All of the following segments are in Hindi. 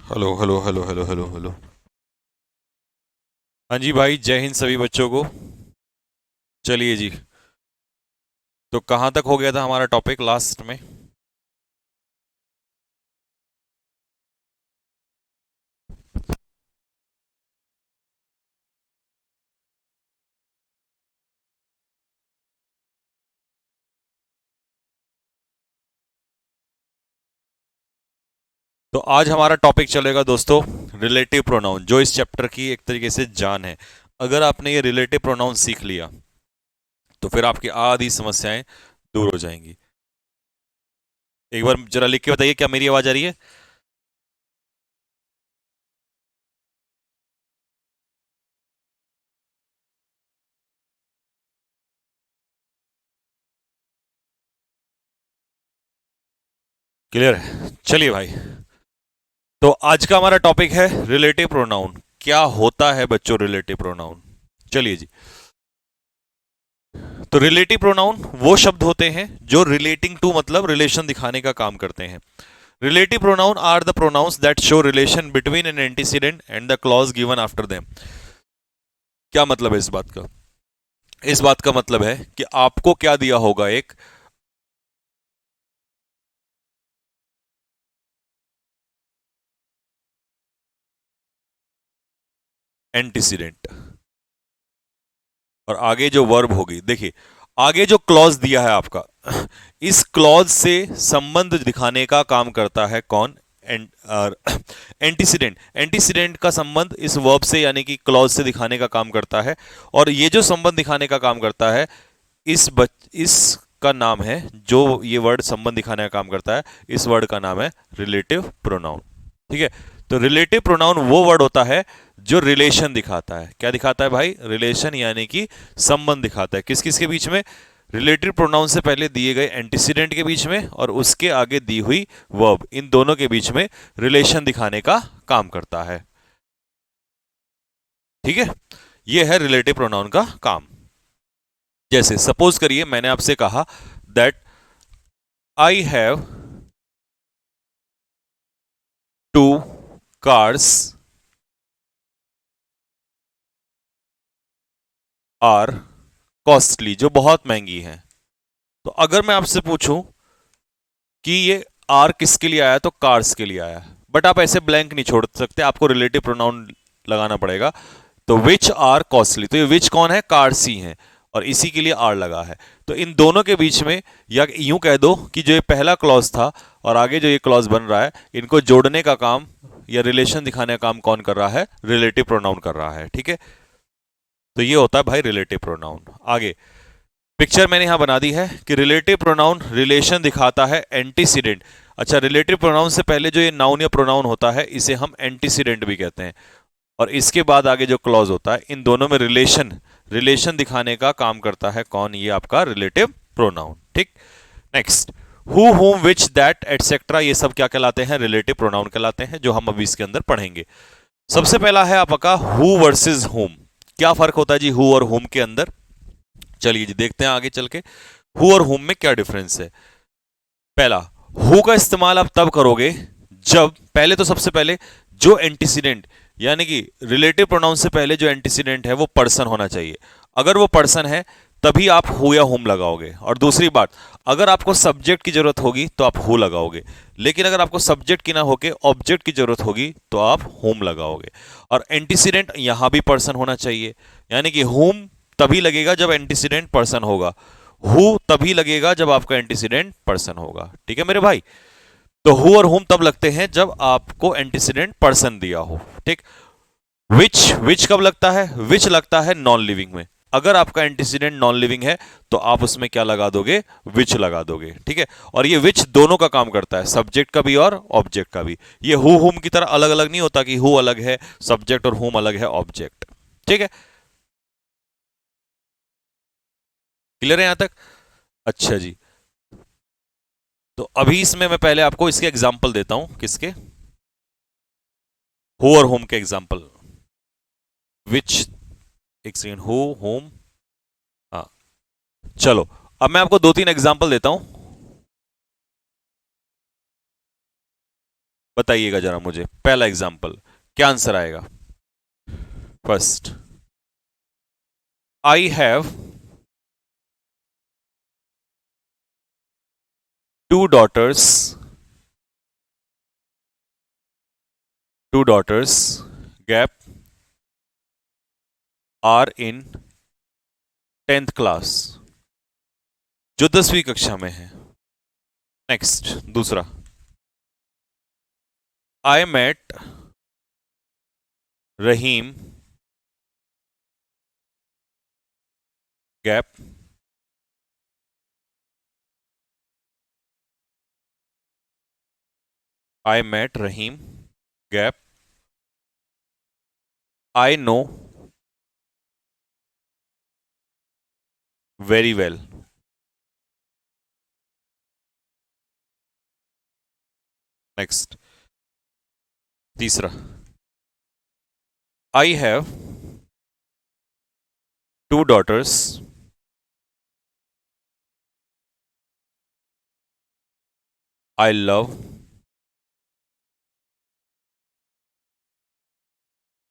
Hello hello hello hello hello hello. हाँ जी भाई, जय हिंद सभी बच्चों को। चलिए जी। तो कहाँ तक हो गया था हमारा टॉपिक लास्ट में? तो आज हमारा टॉपिक चलेगा दोस्तों, रिलेटिव प्रोनाउन, जो इस चैप्टर की एक तरीके से जान है। अगर आपने ये रिलेटिव प्रोनाउन सीख लिया तो फिर आपकी आधी समस्याएं दूर हो जाएंगी। एक बार जरा लिख के बताइए, क्या मेरी आवाज आ रही है? क्लियर है? चलिए भाई। तो आज का हमारा टॉपिक है रिलेटिव प्रोनाउन। क्या होता है बच्चों रिलेटिव प्रोनाउन? चलिए जी। तो रिलेटिव प्रोनाउन वो शब्द होते हैं जो रिलेटिंग टू मतलब रिलेशन दिखाने का काम करते हैं। Relative pronoun are the pronouns that show relation between an antecedent and the clause given after them. क्या मतलब है इस बात का? इस बात का मतलब है कि आपको क्या दिया होगा, एक एंटीसीडेंट और आगे जो वर्ब होगी, देखिए आगे जो क्लॉज दिया है आपका, इस क्लॉज से संबंध दिखाने का काम करता है कौन? एंटीसीडेंट। एंटीसीडेंट का संबंध इस वर्ब से यानी कि क्लॉज से दिखाने का काम करता है। और ये जो संबंध दिखाने का काम करता है, इस का नाम है, जो ये वर्ड संबंध दिखाने का काम करता है, इस वर्ड का नाम है रिलेटिव प्रोनाउन। ठीक है? तो रिलेटिव प्रोनाउन वो वर्ड होता है जो रिलेशन दिखाता है। क्या दिखाता है भाई? रिलेशन, यानी कि संबंध दिखाता है। किस किस के बीच में? रिलेटिव प्रोनाउन से पहले दिए गए एंटीसीडेंट के बीच में और उसके आगे दी हुई वर्ब, इन दोनों के बीच में रिलेशन दिखाने का काम करता है। ठीक है? यह है रिलेटिव प्रोनाउन का काम। जैसे सपोज करिए मैंने आपसे कहा that I have two cars are costly, जो बहुत महंगी हैं। तो अगर मैं आपसे पूछूं कि ये आर किसके लिए आया, तो कार्स के लिए आया। बट आप ऐसे ब्लैंक नहीं छोड़ सकते, आपको रिलेटिव प्रोनाउन लगाना पड़ेगा। तो विच आर कॉस्टली, तो ये विच कौन है? कार्स ही है, और इसी के लिए आर लगा है। तो इन दोनों के बीच में, या यूं कह दो कि जो ये पहला क्लॉज था और आगे जो ये क्लॉज बन रहा है, इनको जोड़ने का काम या रिलेशन दिखाने का काम कौन कर रहा है? रिलेटिव प्रोनाउन कर रहा है। ठीक है? तो ये होता है भाई रिलेटिव प्रोनाउन। आगे पिक्चर मैंने यहां बना दी है कि रिलेटिव प्रोनाउन रिलेशन दिखाता है एंटीसीडेंट। अच्छा, रिलेटिव प्रोनाउन से पहले जो ये नाउन या प्रोनाउन होता है, इसे हम एंटीसीडेंट भी कहते हैं। और इसके बाद आगे जो क्लॉज होता है, इन दोनों में रिलेशन रिलेशन दिखाने का काम करता है कौन? ये आपका रिलेटिव प्रोनाउन। ठीक। नेक्स्ट, हु हुम विच दैट एटसेट्रा, ये सब क्या कहलाते हैं? रिलेटिव प्रोनाउन कहलाते हैं, जो हम अभी इसके अंदर पढ़ेंगे। सबसे पहला है आपका हु वर्सेस हुम। क्या फर्क होता है जी हु और हुम के अंदर? चलिए जी देखते हैं आगे चल के हु और हुम में क्या डिफरेंस है। पहला, हु का इस्तेमाल आप तब करोगे जब, पहले तो सबसे पहले जो एंटीसीडेंट, यानी कि रिलेटिव प्रोनाउन से पहले जो एंटीसीडेंट है वो पर्सन होना चाहिए। अगर वो पर्सन है तभी आप हु या हुम लगाओगे। और दूसरी बात, अगर आपको सब्जेक्ट की जरूरत होगी तो आप हु लगाओगे। लेकिन अगर आपको सब्जेक्ट की ना होके ऑब्जेक्ट की जरूरत होगी तो आप हुम लगाओगे। और एंटीसीडेंट यहां भी पर्सन होना चाहिए, यानी कि हुम तभी लगेगा जब एंटीसीडेंट पर्सन होगा, हु तभी लगेगा जब आपका एंटीसीडेंट पर्सन होगा। ठीक है मेरे भाई? तो हु और हुम तब लगते हैं जब आपको एंटीसीडेंट पर्सन दिया हो। ठीक। विच, विच कब लगता है? विच लगता है नॉन लिविंग में। अगर आपका एंटीसीडेंट नॉन लिविंग है तो आप उसमें क्या लगा दोगे? विच लगा दोगे। ठीक है? और ये विच दोनों का काम करता है, सब्जेक्ट का भी और ऑब्जेक्ट का भी। ये हु हुम की तरह अलग अलग नहीं होता कि हु अलग है सब्जेक्ट और हुम अलग है ऑब्जेक्ट। ठीक है? क्लियर है यहां तक? अच्छा जी। तो अभी इसमें मैं पहले आपको इसके एग्जाम्पल देता हूं। किसके? हु और होम के एग्जाम्पल। विच, एक सेकेंड, हु, होम। हाँ, चलो अब मैं आपको दो तीन एग्जाम्पल देता हूं। बताइएगा जरा मुझे, पहला एग्जाम्पल क्या आंसर आएगा? First, I have two daughters, gap are in 10th class, जो 10वीं कक्षा में है। नेक्स्ट, दूसरा, I met Rahim, gap I met Rahim, gap I know very well. Next, तीसरा, I have two daughters, I love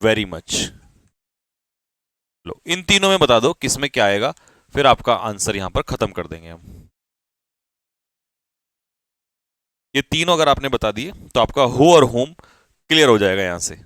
very much. लो, इन तीनों में बता दो किसमें क्या आएगा, फिर आपका आंसर यहां पर खत्म कर देंगे हम। ये तीनों अगर आपने बता दिए तो आपका हु और होम क्लियर हो जाएगा यहां से।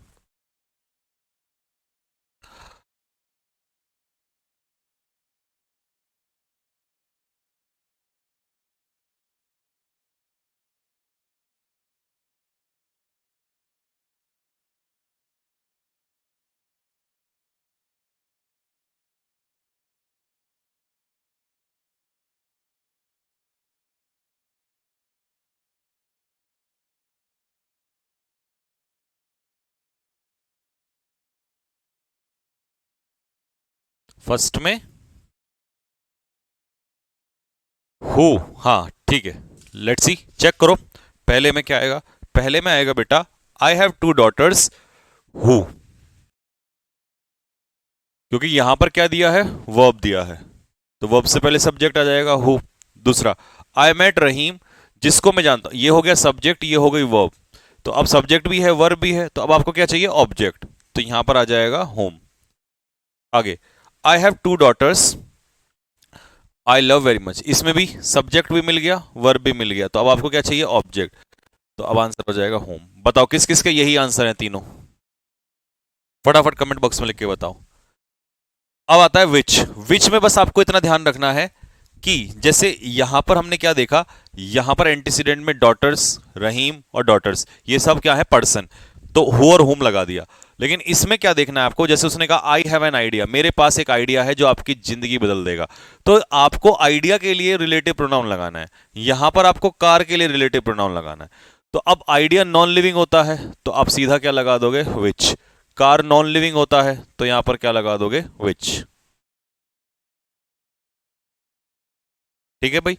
फर्स्ट में हु, हाँ ठीक है, लेट्स सी, चेक करो। पहले में क्या आएगा? पहले में आएगा बेटा I have two daughters who, क्योंकि यहां पर क्या दिया है? वर्ब दिया है, तो वर्ब से पहले सब्जेक्ट आ जाएगा हु। दूसरा, आई मेट रहीम, जिसको मैं जानता हूं, ये हो गया सब्जेक्ट, ये हो गई वर्ब। तो अब सब्जेक्ट भी है, वर्ब भी है, तो अब आपको क्या चाहिए? ऑब्जेक्ट, तो यहां पर आ जाएगा होम। आगे, I have two daughters I love very much, इसमें भी सब्जेक्ट भी मिल गया, वर्ब भी मिल गया, तो अब आपको क्या चाहिए? ऑब्जेक्ट, तो अब आंसर हो जाएगा होम। बताओ किस किस के यही आंसर है तीनों? फटाफट कमेंट बॉक्स में लिख के बताओ। अब आता है विच। विच में बस आपको इतना ध्यान रखना है कि जैसे यहां पर हमने क्या देखा, यहां पर एंटीसीडेंट में डॉटर्स, रहीम और डॉटर्स, ये सब क्या है? पर्सन, तो हु और हुम लगा दिया। लेकिन इसमें क्या देखना है आपको? जैसे उसने कहा आई हैव एन आइडिया, मेरे पास एक आइडिया है जो आपकी जिंदगी बदल देगा, तो आपको आइडिया के लिए रिलेटिव प्रोनाउन लगाना है। यहां पर आपको कार के लिए रिलेटिव प्रोनाउन लगाना है। तो अब आइडिया नॉन लिविंग होता है, तो आप सीधा क्या लगा दोगे? विच। कार नॉन लिविंग होता है, तो यहां पर क्या लगा दोगे? विच। ठीक है भाई।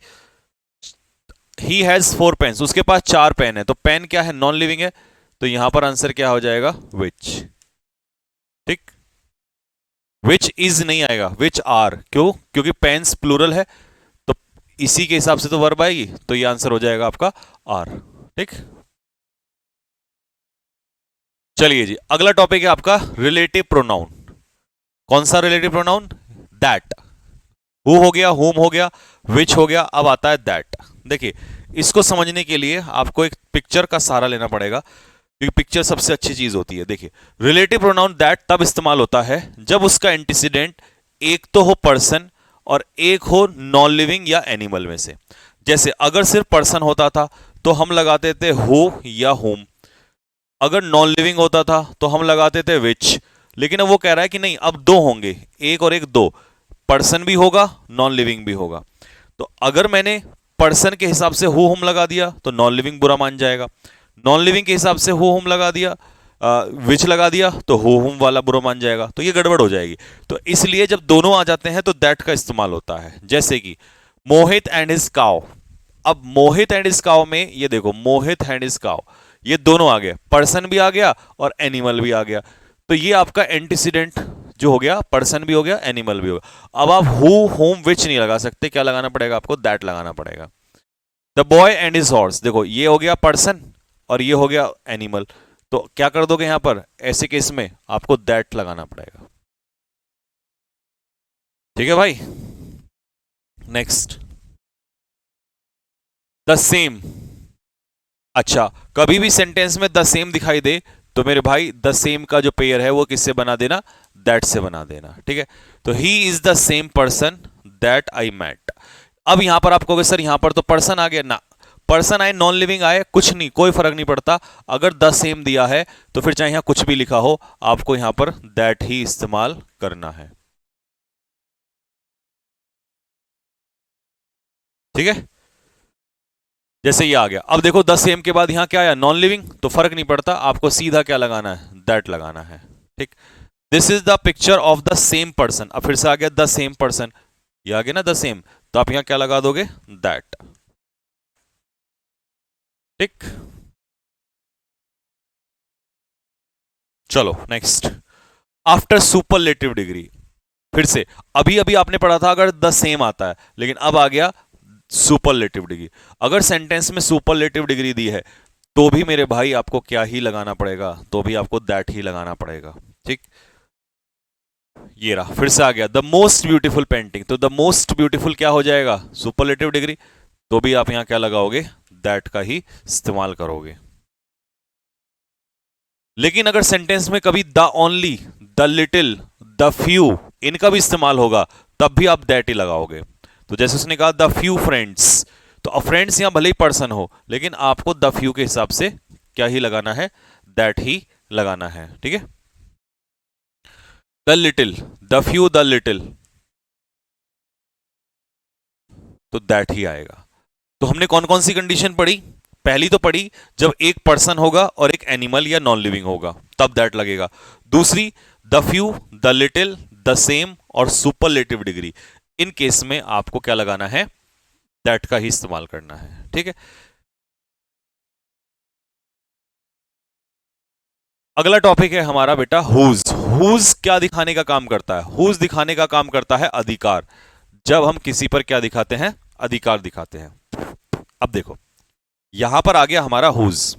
ही हैज 4 पेन्स, उसके पास 4 पेन है, तो पेन क्या है? नॉन लिविंग है, तो यहां पर आंसर क्या हो जाएगा? विच। ठीक, विच इज नहीं आएगा, विच आर, क्यों? क्योंकि पेन्स प्लूरल है, तो इसी के हिसाब से तो वर्ब आएगी, तो ये आंसर हो जाएगा आपका आर। ठीक, चलिए जी, अगला टॉपिक है आपका रिलेटिव प्रोनाउन। कौन सा रिलेटिव प्रोनाउन? दैट। हु हो गया, हुम हो गया, विच हो गया, अब आता है दैट। देखिए, इसको समझने के लिए आपको एक पिक्चर का सहारा लेना पड़ेगा, क्योंकि पिक्चर सबसे अच्छी चीज होती है। देखिए, रिलेटिव प्रोनाउन दैट तब इस्तेमाल होता है जब उसका एंटीसीडेंट एक तो हो पर्सन और एक हो नॉन लिविंग या एनिमल में से। जैसे अगर सिर्फ पर्सन होता था तो हम लगाते थे हु या हुम, अगर नॉन लिविंग होता था तो हम लगाते थे विच। लेकिन अब वो कह रहा है कि नहीं, अब दो होंगे, एक और एक, दो, पर्सन भी होगा, नॉन लिविंग भी होगा। तो अगर मैंने पर्सन के हिसाब से हु हुम लगा दिया तो नॉन लिविंग बुरा मान जाएगा, नॉन लिविंग के हिसाब से हु हुम लगा दिया, विच लगा दिया, तो हु हुम वाला बुरा मान जाएगा, तो ये गड़बड़ हो जाएगी। तो इसलिए जब दोनों आ जाते हैं तो दैट का इस्तेमाल होता है। जैसे कि मोहित एंड हिज काउ, अब मोहित एंड हिज काउ में ये देखो, मोहित एंड हिज काउ, ये दोनों आ गए, पर्सन भी आ गया और एनिमल भी आ गया, तो ये आपका एंटीसीडेंट जो हो गया, पर्सन भी हो गया, एनिमल भी हो गया। अब आप हु होम विच नहीं लगा सकते, क्या लगाना पड़ेगा आपको? दैट लगाना पड़ेगा। The boy and his horse, देखो ये हो गया पर्सन और ये हो गया एनिमल। तो क्या कर दोगे यहां पर, ऐसे केस में आपको दैट लगाना पड़ेगा। ठीक है भाई। Next, the same. अच्छा, कभी भी सेंटेंस में द सेम दिखाई दे तो मेरे भाई द सेम का जो पेयर है वो किससे बना देना, दैट से बना देना। ठीक है, तो he is the same person that I met. अब यहां पर आप कहोगे सर यहां पर तो पर्सन आ गया ना, पर्सन आए नॉन लिविंग आए कुछ नहीं, कोई फर्क नहीं पड़ता। अगर द सेम दिया है तो फिर चाहे यहां कुछ भी लिखा हो आपको यहां पर दैट ही इस्तेमाल करना है। ठीक है, जैसे ये आ गया। अब देखो द सेम के बाद यहां क्या आया, नॉन लिविंग, तो फर्क नहीं पड़ता, आपको सीधा क्या लगाना है, दैट लगाना है। ठीक, this is the picture of the same person. अब फिर से आ गया द सेम पर्सन, ये आ गया ना द सेम, तो आप यहां क्या लगा दोगे, दैट। ठीक, चलो नेक्स्ट, आफ्टर सुपरलेटिव डिग्री। फिर से अभी अभी आपने पढ़ा था अगर द सेम आता है, लेकिन अब आ गया सुपरलेटिव डिग्री। अगर सेंटेंस में सुपरलेटिव डिग्री दी है तो भी मेरे भाई आपको क्या ही लगाना पड़ेगा, तो भी आपको दैट ही लगाना पड़ेगा। ठीक, ये रहा, फिर से आ गया द मोस्ट ब्यूटीफुल पेंटिंग, तो द मोस्ट ब्यूटीफुल क्या हो जाएगा, सुपरलेटिव डिग्री, तो भी आप यहां क्या लगाओगे, दैट का ही इस्तेमाल करोगे। लेकिन अगर सेंटेंस में कभी the only, the little, the few इनका भी इस्तेमाल होगा तब भी आप दैट ही लगाओगे। तो जैसे उसने कहा द फ्यू फ्रेंड्स, तो फ्रेंड्स यहां भले ही पर्सन हो लेकिन आपको द फ्यू के हिसाब से क्या ही लगाना है, दैट ही लगाना है। ठीक है, the little, the few, the little, तो दैट ही आएगा। तो हमने कौन कौन सी कंडीशन पढ़ी, पहली तो पढ़ी जब एक पर्सन होगा और एक एनिमल या नॉन लिविंग होगा तब दैट लगेगा। दूसरी the few, the little, the same और सुपरलेटिव डिग्री, इन केस में आपको क्या लगाना है, दैट का ही इस्तेमाल करना है। ठीक है, अगला टॉपिक है हमारा बेटा हुज। हुज क्या दिखाने का काम करता है, हुज दिखाने का काम करता है अधिकार। जब हम किसी पर क्या दिखाते हैं, अधिकार दिखाते हैं। अब देखो यहां पर आ गया हमारा हुज,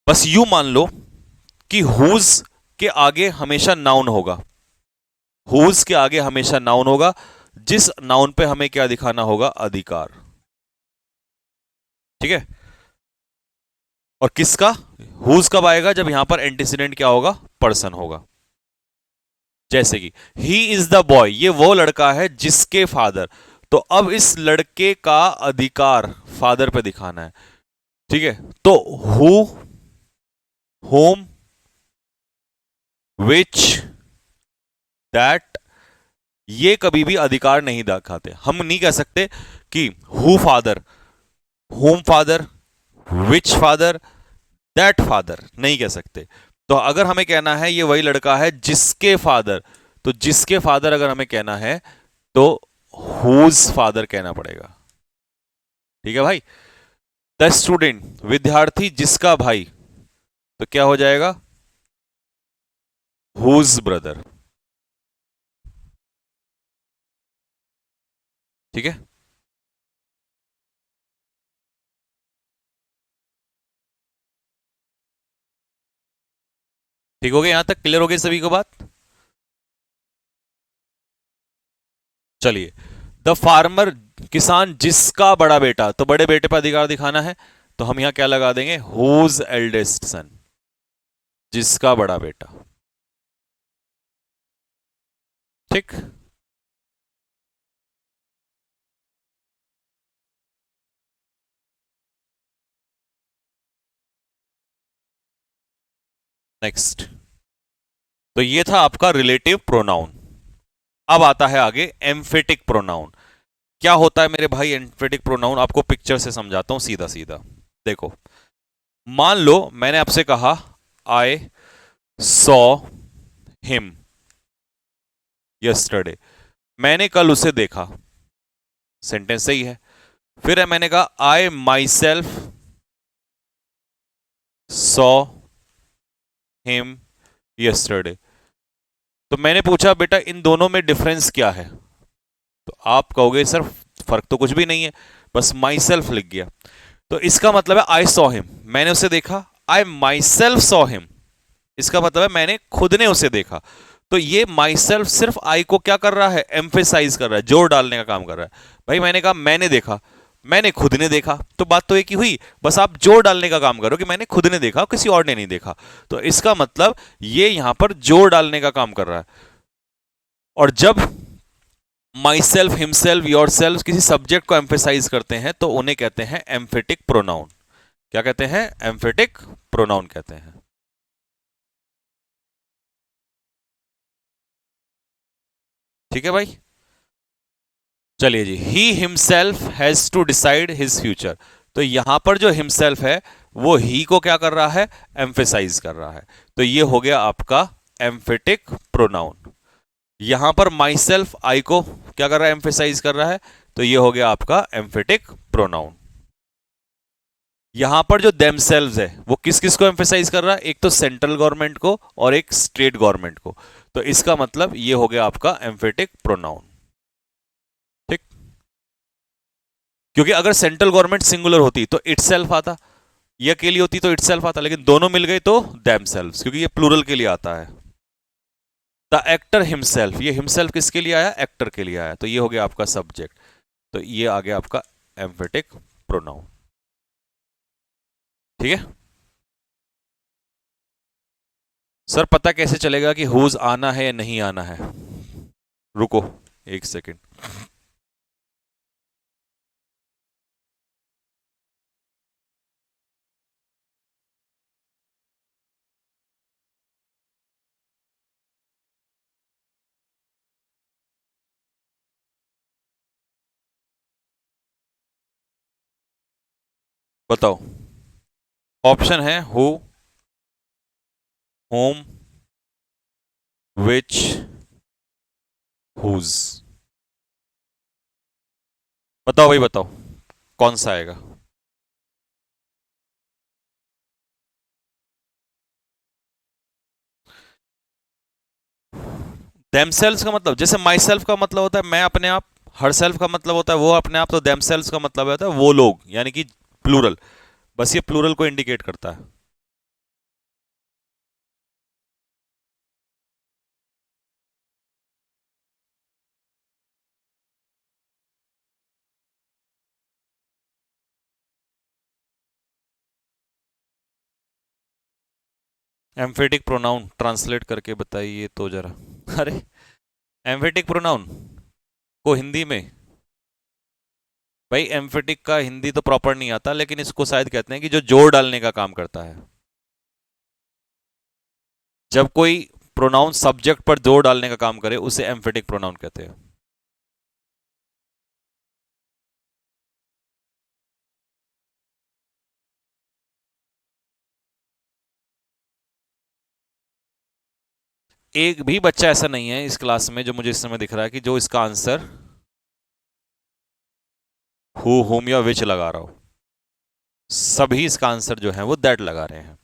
बस यू मान लो कि हुज के आगे हमेशा नाउन होगा, हुज के आगे हमेशा नाउन होगा, जिस नाउन पे हमें क्या दिखाना होगा, अधिकार। ठीक है, और किसका, हुज कब आएगा, जब यहां पर एंटीसीडेंट क्या होगा, पर्सन होगा। जैसे कि ही इज द बॉय, ये वो लड़का है जिसके फादर, तो अब इस लड़के का अधिकार फादर पे दिखाना है। ठीक है, तो हु, होम, विच, दैट, ये कभी भी अधिकार नहीं दिखाते। हम नहीं कह सकते कि who father, home father, which father, that father, नहीं कह सकते। तो अगर हमें कहना है ये वही लड़का है जिसके फादर, तो जिसके फादर अगर हमें कहना है तो हुज फादर कहना पड़ेगा। ठीक है भाई, द स्टूडेंट, विद्यार्थी जिसका भाई, तो क्या हो जाएगा, हुज ब्रदर। ठीक है, ठीक हो गया, यहां तक क्लियर हो गई सभी को बात। चलिए, द फार्मर, किसान जिसका बड़ा बेटा, तो बड़े बेटे पर अधिकार दिखाना है, तो हम यहां क्या लगा देंगे, हुज एल्डेस्ट सन, जिसका बड़ा बेटा। ठीक, नेक्स्ट, तो ये था आपका रिलेटिव प्रोनाउन। अब आता है आगे एम्फेटिक प्रोनाउन। क्या होता है मेरे भाई एम्फेटिक प्रोनाउन, आपको पिक्चर से समझाता हूं सीधा सीधा। देखो, मान लो मैंने आपसे कहा आई सॉ हिम यस्टरडे, मैंने कल उसे देखा, सेंटेंस सही है। फिर है मैंने कहा I myself saw him yesterday, तो मैंने पूछा बेटा इन दोनों में डिफरेंस क्या है, तो आप कहोगे सर फर्क तो कुछ भी नहीं है, बस माई सेल्फ लिख गया। तो इसका मतलब है आई सॉ हिम, मैंने उसे देखा। आई माई सेल्फ सॉ हिम, इसका मतलब है मैंने खुद ने उसे देखा। तो ये माई सेल्फ सिर्फ आई को क्या कर रहा है, एम्फेसाइज कर रहा है, जोर डालने का काम कर रहा है। भाई मैंने कहा मैंने देखा, मैंने खुद ने देखा, तो बात तो एक ही हुई, बस आप जोर डालने का काम करो कि मैंने खुद ने देखा, किसी और ने नहीं देखा। तो इसका मतलब ये यहां पर जोर डालने का काम कर रहा है। और जब my self, himself, your self किसी सब्जेक्ट को एम्फेसाइज करते हैं तो उन्हें कहते हैं एम्फेटिक प्रोनाउन। क्या कहते हैं, एम्फेटिक प्रोनाउन कहते हैं। ठीक है भाई, चलिए जी। He himself has to decide his future. तो यहां पर जो हिमसेल्फ है वो ही को क्या कर रहा है, एम्फेसाइज कर रहा है। तो ये हो गया आपका एम्फेटिक प्रोनाउन। यहां पर माई सेल्फ आई को क्या कर रहा है, एम्फेसाइज कर रहा है। तो ये हो गया आपका एम्फेटिक प्रोनाउन। यहां पर जो देमसेल्व्स है वो किस किस को एम्फेसाइज कर रहा है, एक तो सेंट्रल गवर्नमेंट को और एक स्टेट गवर्नमेंट को। तो इसका मतलब ये हो गया आपका एम्फेटिक प्रोनाउन। ठीक, क्योंकि अगर सेंट्रल गवर्नमेंट सिंगुलर होती तो इटसेल्फ आता, ये अकेली होती तो इटसेल्फ आता, लेकिन दोनों मिल गए तो देमसेल्व्स, क्योंकि ये प्लूरल के लिए आता है। द एक्टर हिमसेल्फ, ये हिमसेल्फ किसके लिए आया, एक्टर के लिए आया। तो ये हो गया आपका सब्जेक्ट। तो ये आ गया आपका एम्फेटिक प्रोनाउन। ठीक है सर, पता कैसे चलेगा कि हुज आना है या नहीं आना है? रुको एक सेकंड। बताओ, ऑप्शन है हु, होम, विच, हुज। बताओ भाई बताओ, कौन सा आएगा? देमसेल्व्स का मतलब, जैसे माई सेल्फ का मतलब होता है मैं अपने आप, हर सेल्फ का मतलब होता है वो अपने आप, तो देमसेल्व्स का मतलब होता है वो लोग, यानी कि प्लूरल। बस ये प्लूरल को इंडिकेट करता है। एम्फेटिक प्रोनाउन ट्रांसलेट करके बताइए तो जरा। अरे, एम्फेटिक प्रोनाउन को हिंदी में, भाई एम्फेटिक का हिंदी तो प्रॉपर नहीं आता, लेकिन इसको शायद कहते हैं कि जो जोर डालने का काम करता है। जब कोई प्रोनाउन सब्जेक्ट पर जोर डालने का काम करे उसे एम्फेटिक प्रोनाउन कहते हैं। एक भी बच्चा ऐसा नहीं है इस क्लास में जो मुझे इस समय दिख रहा है कि जो इसका आंसर हु, हुम या विच लगा रहा हो। सभी इसका आंसर जो है वो दैट लगा रहे हैं।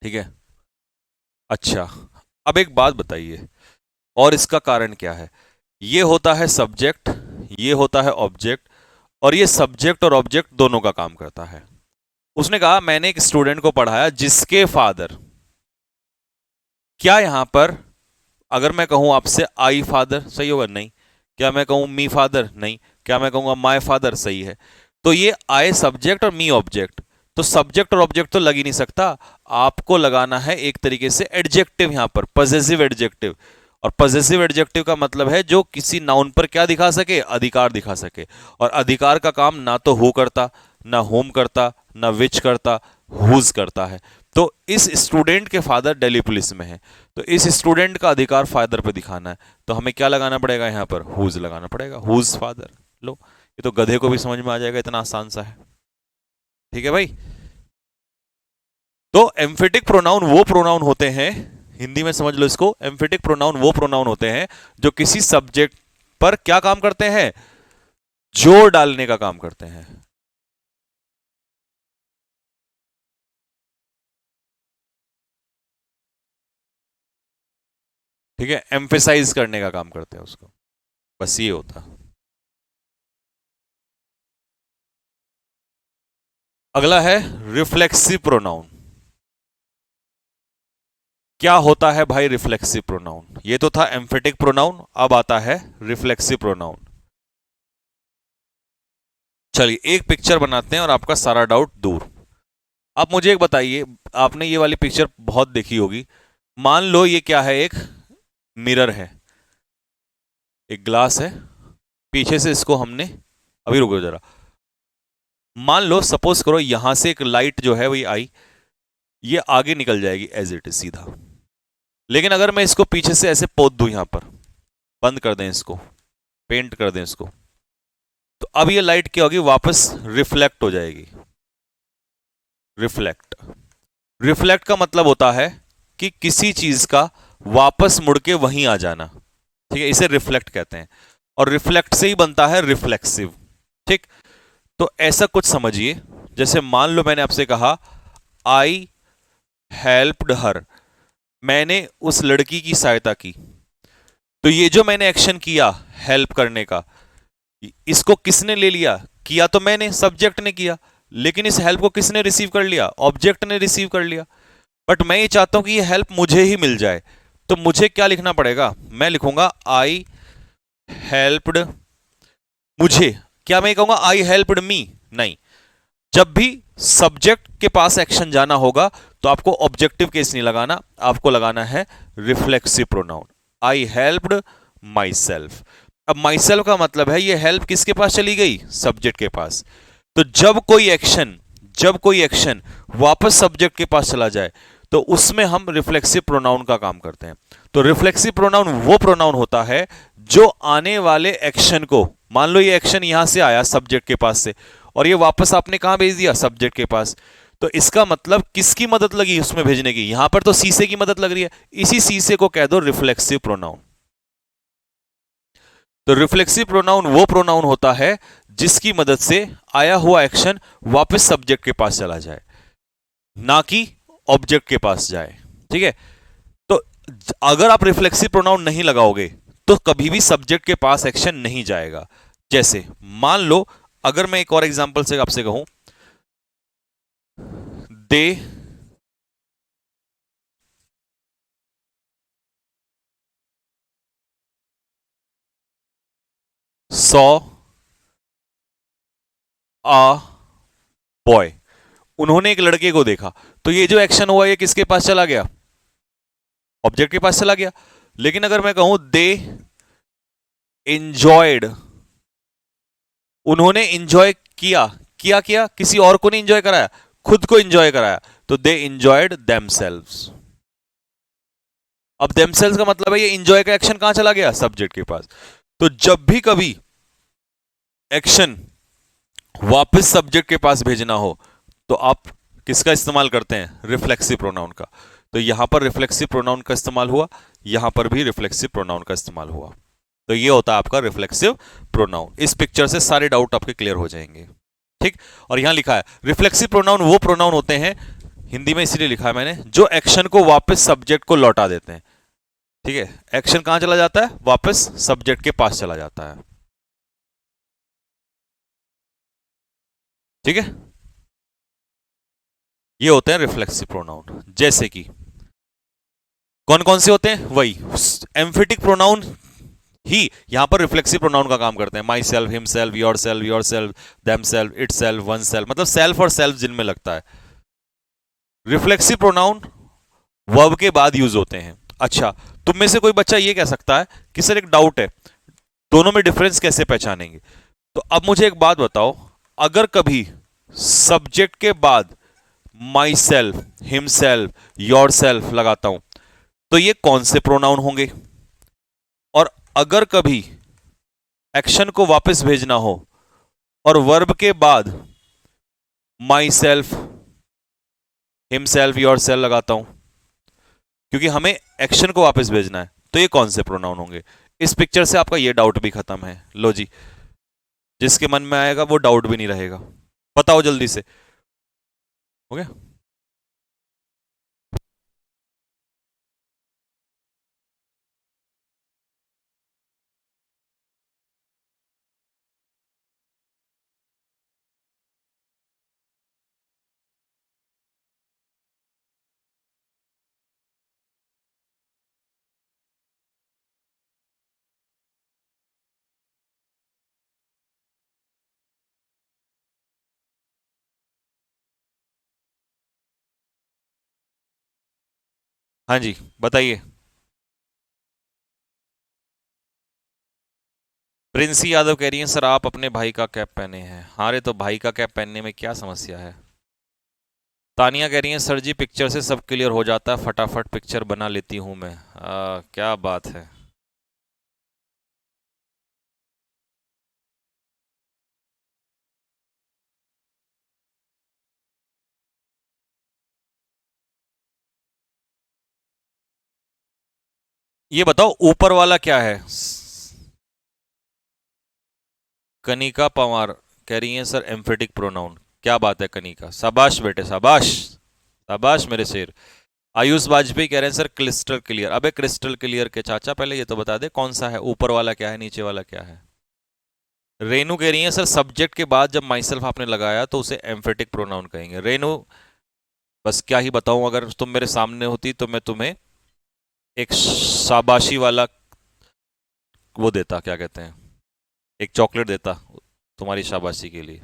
ठीक है, अच्छा, अब एक बात बताइए, और इसका कारण क्या है? ये होता है सब्जेक्ट, ये होता है ऑब्जेक्ट, और ये सब्जेक्ट और ऑब्जेक्ट दोनों का काम करता है। उसने कहा मैंने एक स्टूडेंट को पढ़ाया जिसके फादर, क्या यहां पर अगर मैं कहूं आपसे आई फादर सही होगा? नहीं। क्या मैं कहूं मी फादर? नहीं। क्या मैं कहूंगा माय फादर? सही है। तो ये आई सब्जेक्ट और मी ऑब्जेक्ट, तो सब्जेक्ट और ऑब्जेक्ट तो लग ही नहीं सकता। आपको लगाना है एक तरीके से एडजेक्टिव, यहां पर पॉजेसिव एडजेक्टिव। और पॉजेसिव एडजेक्टिव का मतलब है जो किसी नाउन पर क्या दिखा सके, अधिकार दिखा सके। और अधिकार का काम ना तो हु करता, ना होम करता, ना विच करता, हुज करता है। तो इस स्टूडेंट के फादर दिल्ली पुलिस में है, तो इस स्टूडेंट का अधिकार फादर पे दिखाना है, तो हमें क्या लगाना पड़ेगा, यहां पर हुज लगाना पड़ेगा, हुज फादर। लो, ये तो गधे को भी समझ में आ जाएगा, इतना आसान सा है। ठीक है भाई, तो एम्फेटिक प्रोनाउन वो प्रोनाउन होते हैं, हिंदी में समझ लो इसको, एम्फेटिक प्रोनाउन वो प्रोनाउन होते हैं जो किसी सब्जेक्ट पर क्या काम करते हैं, जोर डालने का काम करते हैं। ठीक है, एम्फेसाइज करने का काम करते हैं उसको, बस ये होता है। अगला है रिफ्लेक्सिव प्रोनाउन। क्या होता है भाई रिफ्लेक्सिव प्रोनाउन? ये तो था एम्फेटिक प्रोनाउन, अब आता है रिफ्लेक्सिव प्रोनाउन। चलिए एक पिक्चर बनाते हैं और आपका सारा डाउट दूर। आप मुझे एक बताइए, आपने ये वाली पिक्चर बहुत देखी होगी। मान लो ये क्या है, एक मिरर है, एक ग्लास है, पीछे से इसको हमने, अभी रुको जरा, मान लो सपोज करो यहां से एक लाइट जो है वही आई, ये आगे निकल जाएगी एज इट इज सीधा। लेकिन अगर मैं इसको पीछे से ऐसे पोत दूं, यहां पर बंद कर दें इसको, पेंट कर दें इसको, तो अब ये लाइट क्या होगी, वापस रिफ्लेक्ट हो जाएगी। रिफ्लेक्ट, रिफ्लेक्ट का मतलब होता है कि किसी चीज का वापस मुड़ के वहीं आ जाना, ठीक है, इसे रिफ्लेक्ट कहते हैं। और रिफ्लेक्ट से ही बनता है रिफ्लेक्सिव। ठीक, तो ऐसा कुछ समझिए, जैसे मान लो मैंने आपसे कहा आई हेल्प्ड हर, मैंने उस लड़की की सहायता की। तो ये जो मैंने एक्शन किया हेल्प करने का, इसको किसने ले लिया? किया तो मैंने, सब्जेक्ट ने किया, लेकिन इस हेल्प को किसने रिसीव कर लिया? ऑब्जेक्ट ने रिसीव कर लिया। बट मैं ये चाहता हूं कि ये हेल्प मुझे ही मिल जाए, तो मुझे क्या लिखना पड़ेगा? मैं लिखूंगा आई हेल्प्ड मुझे। क्या मैं कहूंगा आई हेल्प्ड मी? नहीं। जब भी सब्जेक्ट के पास एक्शन जाना होगा तो आपको ऑब्जेक्टिव केस नहीं लगाना, आपको लगाना है reflexive pronoun. I helped my self. अब माई सेल्फ का मतलब है ये हेल्प किसके पास चली गई? सब्जेक्ट के पास। तो जब कोई एक्शन वापस सब्जेक्ट के पास चला जाए तो उसमें हम रिफ्लेक्सिव प्रोनाउन का काम करते हैं। तो रिफ्लेक्सिव प्रोनाउन वो प्रोनाउन होता है जो आने वाले एक्शन को, मान लो ये एक्शन यहां से आया सब्जेक्ट के पास से, और ये वापस आपने कहां भेज दिया? सब्जेक्ट के पास। तो इसका मतलब किसकी मदद लगी उसमें भेजने की? यहां पर तो सीसे की मदद लग रही है, इसी सीसे को कह दो रिफ्लेक्सिव प्रोनाउन। तो रिफ्लेक्सिव प्रोनाउन वो प्रोनाउन होता है जिसकी मदद से आया हुआ एक्शन वापस सब्जेक्ट के पास चला जाए, ना कि ऑब्जेक्ट के पास जाए। ठीक है, तो अगर आप रिफ्लेक्सिव प्रोनाउन नहीं लगाओगे तो कभी भी सब्जेक्ट के पास एक्शन नहीं जाएगा। जैसे मान लो, अगर मैं एक और एग्जांपल से आपसे कहूं, दे सॉ आ बॉय, उन्होंने एक लड़के को देखा। तो ये जो एक्शन हुआ ये किसके पास चला गया? ऑब्जेक्ट के पास चला गया। लेकिन अगर मैं कहूं दे इंजॉयड, उन्होंने इंजॉय किया, किया किया किसी और को नहीं इंजॉय कराया, खुद को इंजॉय कराया, तो दे इंजॉयड देमसेल्व्स। अब देमसेल्व्स का मतलब है ये इंजॉय का एक्शन कहां चला गया? सब्जेक्ट के पास। तो जब भी कभी एक्शन वापस सब्जेक्ट के पास भेजना हो तो आप किसका इस्तेमाल करते हैं? रिफ्लेक्सिव प्रोनाउन का। तो यहां पर रिफ्लेक्सिव प्रोनाउन का इस्तेमाल हुआ, यहां पर भी रिफ्लेक्सिव प्रोनाउन का इस्तेमाल हुआ। तो ये होता है आपका रिफ्लेक्सिव प्रोनाउन। इस पिक्चर से सारे डाउट आपके क्लियर हो जाएंगे। ठीक, और यहां लिखा है रिफ्लेक्सिव प्रोनाउन वो प्रोनाउन होते हैं, हिंदी में इसलिए लिखा है मैंने, जो एक्शन को वापस सब्जेक्ट को लौटा देते हैं। ठीक है, एक्शन कहां चला जाता है? वापस सब्जेक्ट के पास चला जाता है। ठीक है, ये होते हैं रिफ्लेक्सिव प्रोनाउन। जैसे कि कौन कौन से होते हैं? वही एम्फेटिक प्रोनाउन ही यहां पर रिफ्लेक्सिव प्रोनाउन का काम करते हैं। My self, him self, your self, them self, it self, one self, मतलब सेल्फ और सेल्फ जिनमें लगता है। रिफ्लेक्सिव प्रोनाउन वर्ब के बाद यूज होते हैं। अच्छा, तुम में से कोई बच्चा ये कह सकता है कि सर एक डाउट है, दोनों में डिफरेंस कैसे पहचानेंगे? तो अब मुझे एक बात बताओ, अगर कभी सब्जेक्ट के बाद my self, him self, your self लगाता हूं तो ये कौन से प्रोनाउन होंगे? और अगर कभी एक्शन को वापस भेजना हो और वर्ब के बाद my self, him self, your self लगाता हूं क्योंकि हमें एक्शन को वापस भेजना है, तो ये कौन से प्रोनाउन होंगे? इस पिक्चर से आपका ये डाउट भी खत्म है। लो जी, जिसके मन में आएगा वो डाउट भी नहीं रहेगा। बताओ जल्दी से। हो गया? हाँ जी, बताइए। प्रिंसी यादव कह रही हैं सर आप अपने भाई का कैप पहने हैं। हाँ रे, तो भाई का कैप पहनने में क्या समस्या है। तानिया कह रही हैं सर जी पिक्चर से सब क्लियर हो जाता है, फटाफट पिक्चर बना लेती हूँ मैं। क्या बात है। ये बताओ ऊपर वाला क्या है। कनिका पवार कह रही हैं सर एम्फेटिक प्रोनाउन। क्या बात है कनिका, शाबाश बेटे शाबाश। शाबाश मेरे शेर। आयुष वाजपेयी कह रहे हैं सर क्रिस्टल क्लियर। अबे क्रिस्टल क्लियर के चाचा पहले ये तो बता दे कौन सा है, ऊपर वाला क्या है नीचे वाला क्या है। रेनू कह रही है सर सब्जेक्ट के बाद जब माइसेल्फ आपने लगाया तो उसे एम्फेटिक प्रोनाउन कहेंगे। रेनू बस क्या ही बताऊं, अगर तुम मेरे सामने होती तो मैं तुम्हें एक शाबाशी वाला वो देता, क्या कहते हैं, एक चॉकलेट देता तुम्हारी शाबाशी के लिए।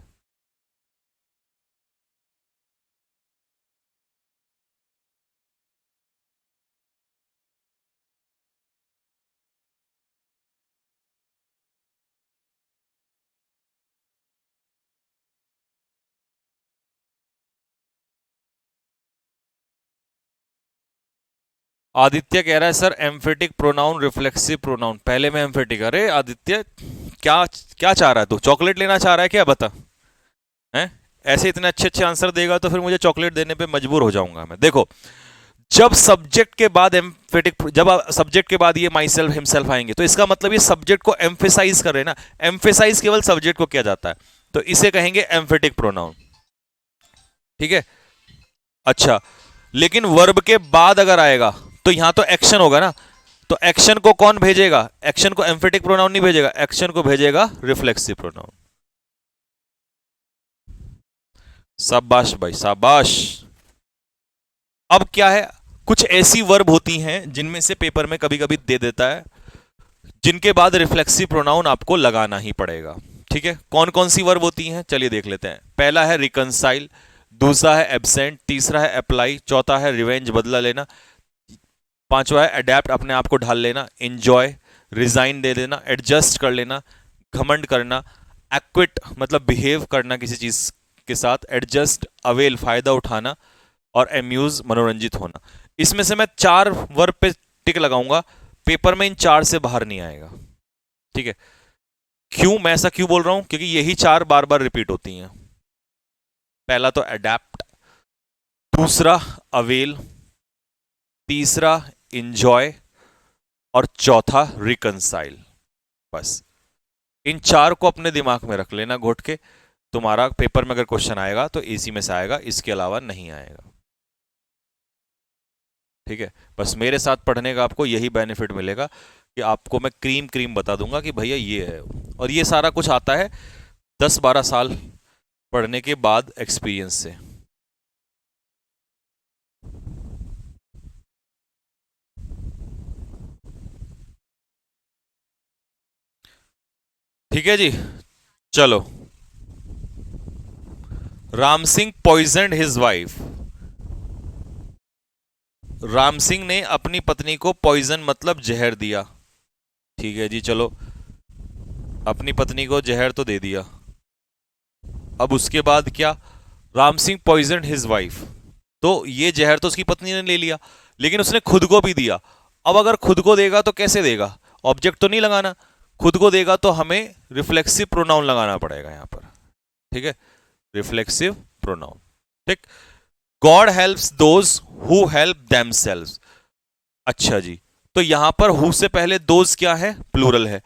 आदित्य कह रहा है sir emphatic pronoun reflexive pronoun. पहले में एम्फेटिक। अरे आदित्य क्या क्या चाह रहा है तू, चॉकलेट लेना चाह रहा है क्या, बता। हैं, ऐसे इतने अच्छे अच्छे आंसर देगा तो फिर मुझे चॉकलेट देने पे मजबूर हो जाऊंगा मैं। देखो, जब सब्जेक्ट के बाद एम्फेटिक, जब सब्जेक्ट के बाद ये माई सेल्फ हिमसेल्फ आएंगे तो इसका मतलब ये सब्जेक्ट को एम्फेसाइज कर रहे हैं ना। एम्फेसाइज केवल सब्जेक्ट को किया जाता है, तो इसे कहेंगे एम्फेटिक प्रोनाउन। ठीक है। अच्छा, लेकिन वर्ब के बाद अगर आएगा तो यहां तो एक्शन होगा ना, तो एक्शन को कौन भेजेगा, एक्शन को एम्फेटिक प्रोनाउन नहीं भेजेगा, एक्शन को भेजेगा रिफ्लेक्सिव प्रोनाउन। शाबाश भाई शाबाश। अब क्या है, कुछ ऐसी वर्ब होती हैं जिनमें से पेपर में कभी कभी दे देता है जिनके बाद रिफ्लेक्सिव प्रोनाउन आपको लगाना ही पड़ेगा। ठीक है, कौन कौन सी वर्ब होती हैं चलिए देख लेते हैं। पहला है रिकंसाइल, दूसरा है एब्सेंट, तीसरा है अप्लाई, चौथा है रिवेंज बदला लेना, पांचवा है अडेप्ट अपने आप को ढाल लेना, इंजॉय रिजाइन दे देना, एडजस्ट कर लेना, घमंड करना, एक्विट मतलब बिहेव करना किसी चीज के साथ, एडजस्ट अवेल फायदा उठाना, और एम्यूज मनोरंजित होना। इसमें से मैं चार वर्ब पे टिक लगाऊंगा, पेपर में इन चार से बाहर नहीं आएगा। ठीक है, क्यों मैं ऐसा क्यों बोल रहा हूं, क्योंकि यही चार बार बार रिपीट होती हैं। पहला तो अडेप्ट, दूसरा अवेल, तीसरा इंजॉय, और चौथा रिकंसाइल। बस इन चार को अपने दिमाग में रख लेना घोट के, तुम्हारा पेपर में अगर क्वेश्चन आएगा तो इसी में से आएगा, इसके अलावा नहीं आएगा। ठीक है, बस मेरे साथ पढ़ने का आपको यही बेनिफिट मिलेगा कि आपको मैं क्रीम क्रीम बता दूंगा कि भैया ये है, और ये सारा कुछ आता है 10-12 साल पढ़ने के बाद एक्सपीरियंस से। ठीक है जी, चलो। Ram Singh poisoned his wife. Ram Singh ने अपनी पत्नी को पॉइजन मतलब जहर दिया। ठीक है जी, चलो, अपनी पत्नी को जहर तो दे दिया, अब उसके बाद क्या, Ram Singh poison his wife, तो ये जहर तो उसकी पत्नी ने ले लिया, लेकिन उसने खुद को भी दिया। अब अगर खुद को देगा तो कैसे देगा, ऑब्जेक्ट तो नहीं लगाना, खुद को देगा तो हमें रिफ्लेक्सिव प्रोनाउन लगाना पड़ेगा यहां पर। ठीक है, रिफ्लेक्सिव प्रोनाउन। ठीक, God helps those who help themselves. अच्छा जी, तो यहां पर हु से पहले दोज क्या है, प्लूरल है,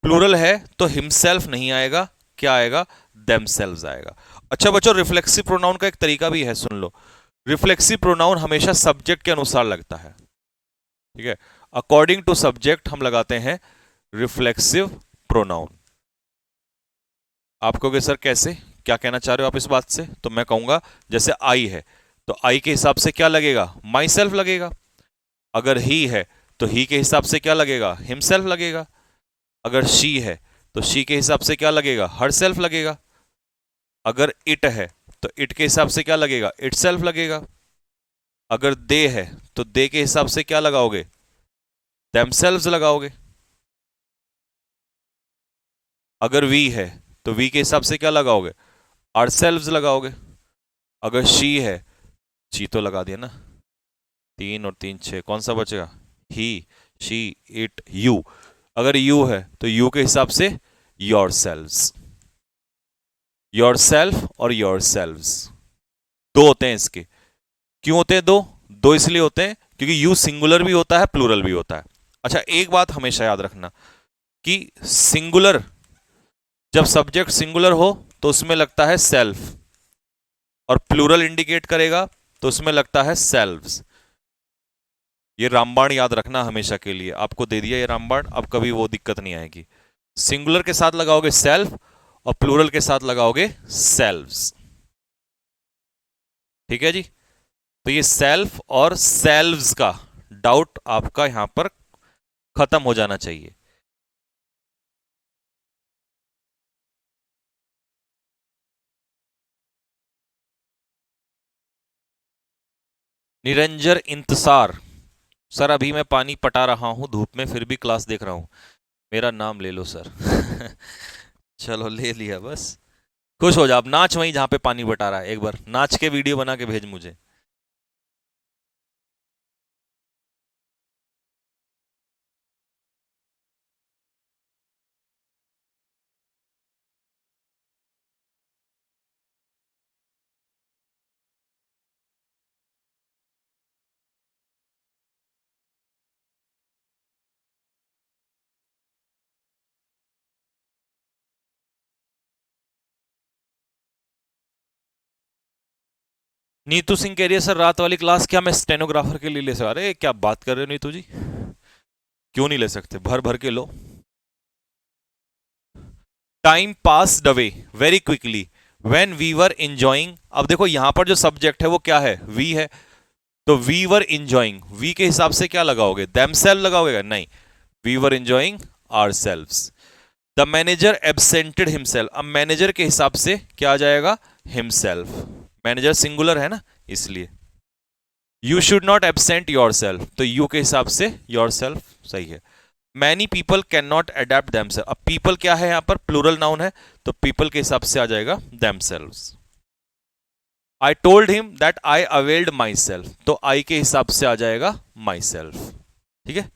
प्लूरल है तो हिमसेल्फ नहीं आएगा, क्या आएगा, देमसेल्व्स आएगा। अच्छा बच्चों, रिफ्लेक्सिव प्रोनाउन का एक तरीका भी है, सुन लो। रिफ्लेक्सिव प्रोनाउन हमेशा सब्जेक्ट के अनुसार लगता है। ठीक है, अकॉर्डिंग टू सब्जेक्ट हम लगाते हैं रिफ्लेक्सिव प्रोनाउन। आप कहोगे सर कैसे, क्या कहना चाह रहे हो आप इस बात से, तो मैं कहूंगा जैसे आई है तो आई के हिसाब से क्या लगेगा, माई सेल्फ लगेगा। अगर ही है तो ही के हिसाब से क्या लगेगा, हिमसेल्फ लगेगा। अगर शी है तो शी के हिसाब से क्या लगेगा, हर सेल्फ लगेगा। अगर इट है तो इट के हिसाब से क्या लगेगा, इट सेल्फ लगेगा। अगर दे है तो दे के हिसाब से क्या लगाओगे? themselves लगाओगे। अगर वी है तो वी के हिसाब से क्या लगाओगे? ourselves लगाओगे। अगर शी है, शी तो लगा दिया ना, 3 और 3 6, कौन सा बचेगा? ही, शी, इट, यू। अगर यू है तो यू के हिसाब से योर सेल्व्स, योर सेल्फ और योर सेल्व्स। दो होते हैं इसके। क्यों होते हैं दो? दो इसलिए होते हैं क्योंकि यू सिंगुलर भी होता है, प्लूरल भी होता है। अच्छा, एक बात हमेशा याद रखना कि सिंगुलर, जब सब्जेक्ट सिंगुलर हो तो उसमें लगता है सेल्फ, और प्लूरल इंडिकेट करेगा तो उसमें लगता है सेल्व्स। ये रामबाण याद रखना हमेशा के लिए, आपको दे दिया ये रामबाण, अब कभी वो दिक्कत नहीं आएगी। सिंगुलर के साथ लगाओगे सेल्फ और प्लूरल के साथ लगाओगे सेल्व्स। ठीक है जी। तो ये सेल्फ और सेल्व्स का डाउट आपका यहां पर खत्म हो जाना चाहिए। निरंजन इंतजार, सर अभी मैं पानी पटा रहा हूं धूप में, फिर भी क्लास देख रहा हूं, मेरा नाम ले लो सर। चलो ले लिया बस। खुश हो जा, अब नाच वहीं जहां पे पानी बटा रहा है, एक बार नाच के वीडियो बना के भेज मुझे। नीतू सिंह कह रही है सर रात वाली क्लास क्या मैं स्टेनोग्राफर के लिए ले सकता? अरे क्या बात कर रहे हो नीतू जी, क्यों नहीं ले सकते, भर भर के लो। Time pass away very quickly when we were enjoying. अब देखो यहां पर जो सब्जेक्ट है वो क्या है? वी है। तो वी वर इंजॉइंग, वी के हिसाब से क्या लगाओगे? देमसेल्फ लगाओगे? नहीं, we were enjoying ourselves. The manager absented himself, अब मैनेजर के हिसाब से क्या आ जाएगा? हिमसेल्फ। मैनेजर सिंगुलर है ना, इसलिए। You should not absent yourself, तो यू के हिसाब से योर सेल्फ सही है। Many people can not adept themselves, अब पीपल क्या है यहां पर? प्लूरल नाउन है, तो पीपल के हिसाब से आ जाएगा themselves. I told him that I availed my self, तो आई के हिसाब से आ जाएगा माई सेल्फ। ठीक है।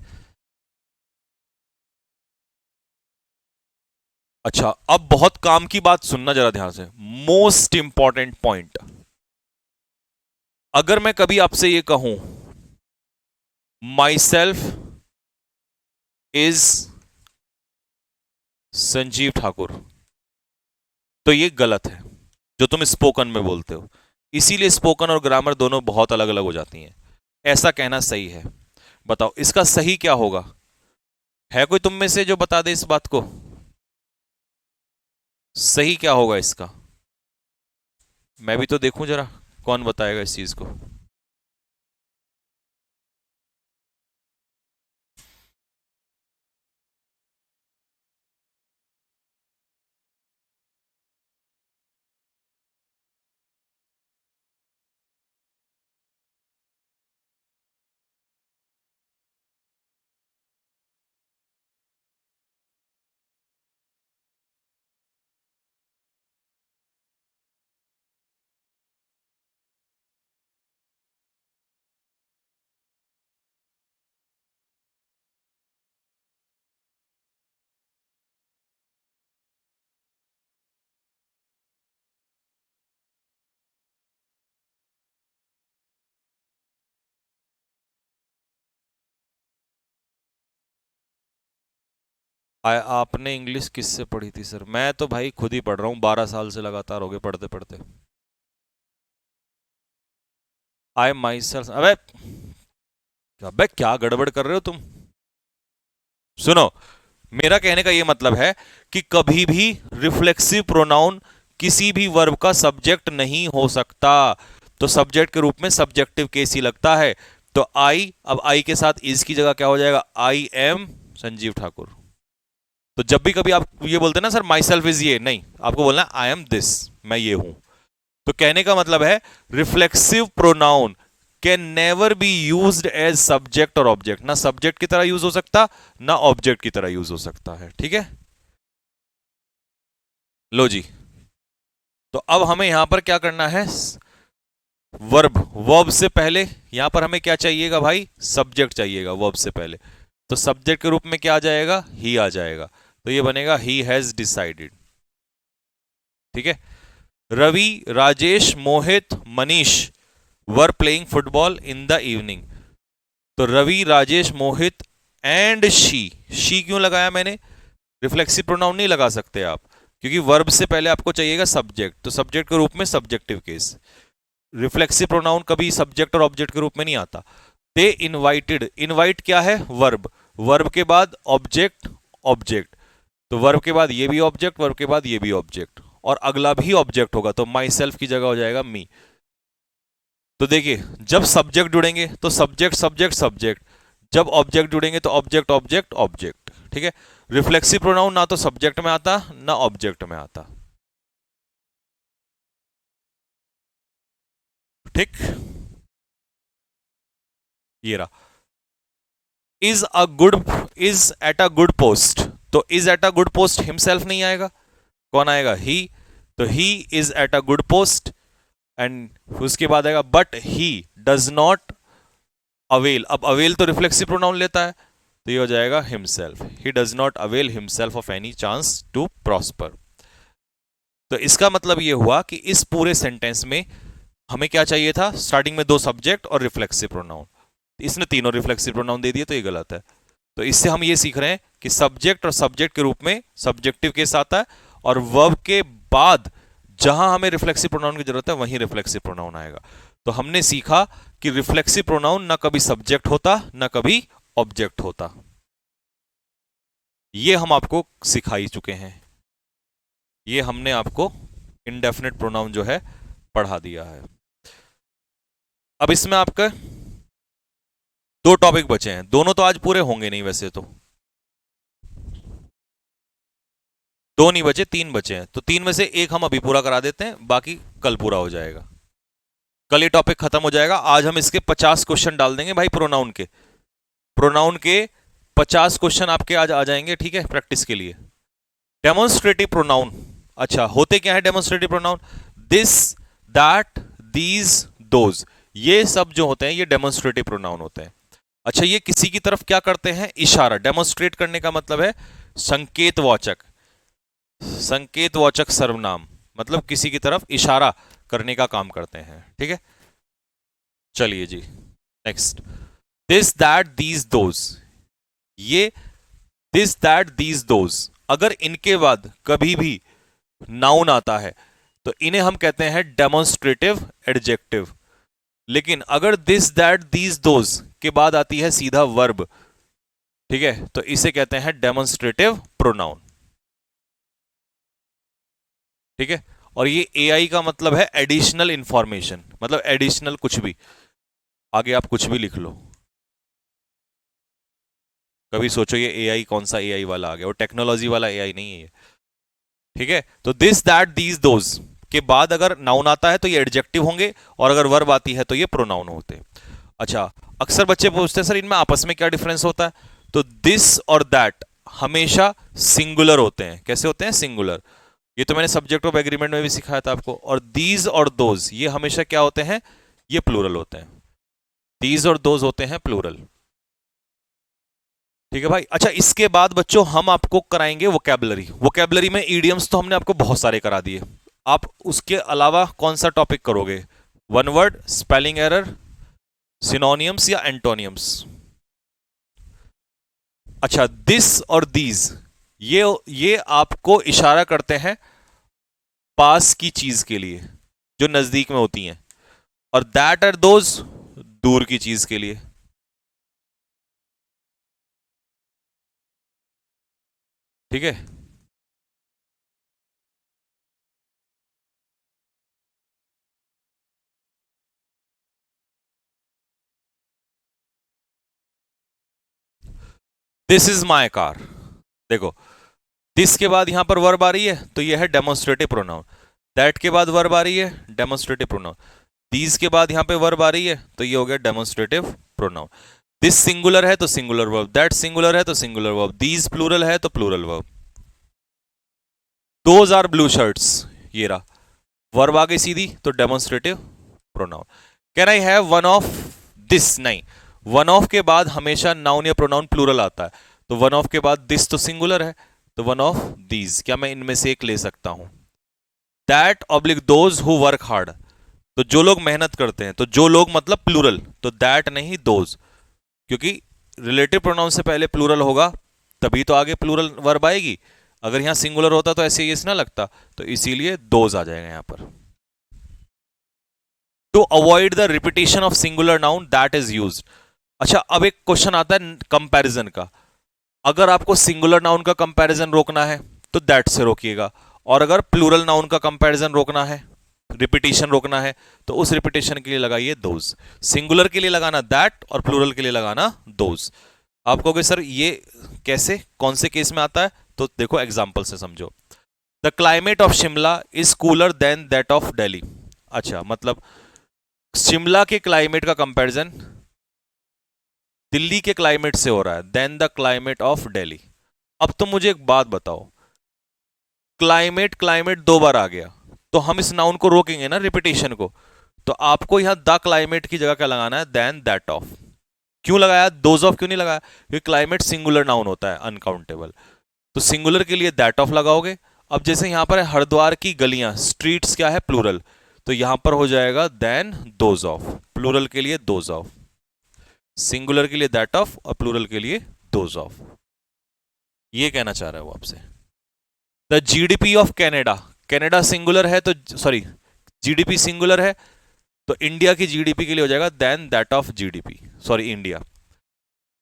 अच्छा, अब बहुत काम की बात सुनना जरा ध्यान से, मोस्ट इंपॉर्टेंट पॉइंट। अगर मैं कभी आपसे ये कहूं my self is Sanjeev Thakur, तो ये गलत है जो तुम स्पोकन में बोलते हो। इसीलिए स्पोकन और ग्रामर दोनों बहुत अलग अलग हो जाती हैं। ऐसा कहना सही है? बताओ इसका सही क्या होगा? है कोई तुम में से जो बता दे इस बात को? सही क्या होगा इसका? मैं भी तो देखूं जरा, कौन बताएगा इस चीज को। आपने इंग्लिश किससे पढ़ी थी सर? मैं तो भाई खुद ही पढ़ रहा हूँ, 12 साल से लगातार हो गए पढ़ते पढ़ते। आई माई सेल्फ, अबे अबे क्या गड़बड़ कर रहे हो तुम? सुनो, मेरा कहने का यह मतलब है कि कभी भी रिफ्लेक्सिव प्रोनाउन किसी भी वर्ब का सब्जेक्ट नहीं हो सकता। तो सब्जेक्ट के रूप में सब्जेक्टिव केस ही लगता है। तो आई, अब आई के साथ इज की जगह क्या हो जाएगा? I am Sanjeev Thakur. तो जब भी कभी आप ये बोलते हैं ना सर माई सेल्फ इज, ये नहीं, आपको बोलना आई एम दिस, मैं ये हूं। तो कहने का मतलब है reflexive pronoun can never be used as subject और ऑब्जेक्ट, ना सब्जेक्ट की तरह यूज हो सकता ना ऑब्जेक्ट की तरह यूज हो सकता है। ठीक है, लो जी। तो अब हमें यहां पर क्या करना है, वर्ब, वर्ब से पहले यहां पर हमें क्या चाहिएगा भाई, सब्जेक्ट चाहिएगा वर्ब से पहले। तो सब्जेक्ट के रूप में क्या आ जाएगा, ही आ जाएगा। तो ये बनेगा ही हैज डिसाइडेड। ठीक है, Ravi, Rajesh, Mohit, Manish were playing football in the evening. तो रवि, राजेश, मोहित एंड शी क्यों लगाया मैंने, रिफ्लेक्सिव प्रोनाउन नहीं लगा सकते आप, क्योंकि वर्ब से पहले आपको चाहिएगा सब्जेक्ट, तो सब्जेक्ट के रूप में सब्जेक्टिव केस। रिफ्लेक्सिव प्रोनाउन कभी सब्जेक्ट और ऑब्जेक्ट के रूप में नहीं आता। दे इनवाइटेड, इनवाइट क्या है, वर्ब, वर्ब के बाद ऑब्जेक्ट, ऑब्जेक्ट, तो वर्ब के बाद ये भी ऑब्जेक्ट, वर्ब के बाद ये भी ऑब्जेक्ट, और अगला भी ऑब्जेक्ट होगा, तो माई सेल्फ की जगह हो जाएगा मी। तो देखिए, जब सब्जेक्ट जुड़ेंगे तो सब्जेक्ट सब्जेक्ट सब्जेक्ट, जब ऑब्जेक्ट जुड़ेंगे तो ऑब्जेक्ट ऑब्जेक्ट ऑब्जेक्ट। ठीक है, रिफ्लेक्सिव प्रोनाउन ना तो सब्जेक्ट में आता ना ऑब्जेक्ट में आता। ठीक, ये रहा, is a good, is at a good post, तो is at a good post himself नहीं आएगा, कौन आएगा, ही। तो he is at a good post, and उसके बाद आएगा but he does not avail. अब अवेल तो रिफ्लेक्सिव प्रोनाउन लेता है, तो ये हो जाएगा himself, he does not avail himself of any chance to prosper. तो इसका मतलब ये हुआ कि इस पूरे सेंटेंस में हमें क्या चाहिए था, स्टार्टिंग में दो सब्जेक्ट और रिफ्लेक्सिव प्रोनाउन, इसने तीनों रिफ्लेक्सिव प्रोनाउन दे दिए, तो ये गलत है। तो इससे हम ये सीख रहे हैं कि सब्जेक्ट और सब्जेक्ट के रूप में सब्जेक्टिव केस आता है, और वर्ब के बाद जहां हमें रिफ्लेक्सिव प्रोनाउन की जरूरत है वहीं रिफ्लेक्सिव प्रोनाउन आएगा। तो हमने सीखा कि रिफ्लेक्सिव प्रोनाउन ना कभी सब्जेक्ट होता ना कभी ऑब्जेक्ट होता, ये हम आपको सिखा ही चुके हैं। ये हमने आपको इंडेफिनिट प्रोनाउन जो है पढ़ा दिया है। अब इसमें आपका दो टॉपिक बचे हैं, दोनों तो आज पूरे होंगे नहीं वैसे तो, दो नहीं बचे, तीन बचे हैं, तो तीन में से एक हम अभी पूरा करा देते हैं, बाकी कल पूरा हो जाएगा। कल ये टॉपिक खत्म हो जाएगा। आज हम इसके 50 क्वेश्चन डाल देंगे भाई, प्रोनाउन के, प्रोनाउन के 50 क्वेश्चन आपके आज आ जाएंगे। ठीक है, प्रैक्टिस के लिए। डेमोन्स्ट्रेटिव प्रोनाउन, अच्छा होते क्या है demonstrative pronoun, this, that, these, those, ये सब जो होते हैं ये डेमोन्स्ट्रेटिव प्रोनाउन होते हैं। अच्छा, ये किसी की तरफ क्या करते हैं, इशारा, डेमोन्स्ट्रेट करने का मतलब है संकेतवाचक, संकेतवाचक सर्वनाम, मतलब किसी की तरफ इशारा करने का काम करते हैं। ठीक है, चलिए जी next, this, that, these, those, ये दिस, दैट, दीज, दोज, अगर इनके बाद कभी भी नाउन आता है तो इन्हें हम कहते हैं डेमोन्स्ट्रेटिव एडजेक्टिव। लेकिन अगर दिस, दैट, दीज, दोज के बाद आती है सीधा वर्ब, ठीक है, तो इसे कहते हैं डेमोन्स्ट्रेटिव प्रोनाउन। ठीक है, और ये एआई का मतलब है एडिशनल इंफॉर्मेशन, मतलब एडिशनल कुछ भी, आगे आप कुछ भी लिख लो, कभी सोचो ये एआई कौन सा एआई वाला आ गया, वो टेक्नोलॉजी वाला एआई नहीं है ये। ठीक है, तो दिस, दैट, दीज, दोज के बाद अगर नाउन आता है तो ये एडजेक्टिव होंगे, और अगर वर्ब आती है तो ये प्रोनाउन होते हैं। अच्छा, अक्सर बच्चे पूछते हैं सर इनमें आपस में क्या डिफरेंस होता है, तो दिस और दैट हमेशा सिंगुलर होते हैं। कैसे होते हैं, सिंगुलर, ये तो मैंने सब्जेक्ट ऑफ एग्रीमेंट में भी सिखाया था आपको। और दीज और दोज ये हमेशा क्या होते हैं, ये प्लूरल होते हैं, दीज और दोज होते हैं प्लूरल। ठीक है भाई। अच्छा, इसके बाद बच्चों हम आपको कराएंगे वोकैबुलरी, वोकैबुलरी में ईडियम्स तो हमने आपको बहुत सारे करा दिए, आप उसके अलावा कौन सा टॉपिक करोगे, one word, spelling error, synonyms या एंटोनियम्स। अच्छा, दिस और दीज ये आपको इशारा करते हैं पास की चीज के लिए जो नजदीक में होती हैं, और दैट आर दोज दूर की चीज के लिए। ठीक है, दिस इज माई कार, देखो दिस के बाद यहां पर वर्ब आ रही है तो यह है डेमोन्स्ट्रेटिव प्रोनाउन, दैट के बाद वर्ब आ रही है डेमोन्स्ट्रेटिव प्रोनाउन, दीज के बाद यहां पे वर्ब आ रही है तो ये हो गया डेमोन्स्ट्रेटिव प्रोनाउन। दिस सिंगुलर है तो सिंगुलर वर्ब, दैट सिंगुलर है तो सिंगुलर वर्ब, दीज प्लूरल है तो plural verb. Those are blue shirts, ये रहा, वर्ब आ गई सीधी तो demonstrative pronoun. Can I have one of this, नहीं, वन ऑफ के बाद हमेशा नाउन या प्रोनाउन प्लूरल आता है, तो वन ऑफ के बाद दिस तो सिंगुलर है, तो वन ऑफ दीज, क्या मैं इनमें से एक ले सकता हूं। That oblique those who work hard, तो जो लोग मेहनत करते हैं, तो जो लोग मतलब प्लूरल, तो दैट नहीं दोज, क्योंकि रिलेटिव प्रोनाउन से पहले प्लूरल होगा तभी तो आगे प्लूरल वर्ब आएगी। अगर यहां सिंगुलर होता तो ऐसे ये ना लगता, तो इसीलिए दोज आ जाएगा यहां पर। To avoid the repetition of singular noun that is used. अच्छा, अब एक क्वेश्चन आता है कंपैरिजन का। अगर आपको सिंगुलर नाउन का कंपैरिजन रोकना है तो दैट से रोकिएगा, और अगर प्लूरल नाउन का कंपैरिजन रोकना है, रिपीटेशन रोकना है, तो उस रिपीटेशन के लिए लगाइए दोज। सिंगुलर के लिए लगाना दैट और प्लूरल के लिए लगाना दोज। आप कहोगे सर ये कैसे, कौन से केस में आता है, तो देखो एग्जांपल से समझो। The climate of Shimla is cooler than that of Delhi. अच्छा, मतलब शिमला के क्लाइमेट का कंपैरिजन दिल्ली के क्लाइमेट से हो रहा है, then the climate of Delhi. अब तो मुझे एक बात बताओ, क्लाइमेट क्लाइमेट दो बार आ गया तो हम इस नाउन को रोकेंगे ना, रिपीटेशन को, तो आपको यहां द क्लाइमेट की जगह क्या लगाना है, देन दैट ऑफ। क्यों लगाया, दोज ऑफ क्यों नहीं लगाया, क्योंकि क्लाइमेट सिंगुलर नाउन होता है, अनकाउंटेबल, तो सिंगुलर के लिए दैट ऑफ लगाओगे। अब जैसे यहां पर हरिद्वार की गलियां, स्ट्रीट्स क्या है, प्लूरल, तो यहां पर हो जाएगा देन दोज ऑफ, प्लूरल के लिए दोज ऑफ, सिंगुलर के लिए दैट ऑफ और प्लूरल के लिए दोज ऑफ। ये कहना चाह रहा है वो आपसे। The GDP of Canada, Canada singular है तो सॉरी जीडीपी सिंगुलर है तो इंडिया की जीडीपी के लिए हो जाएगा then that of GDP, sorry India.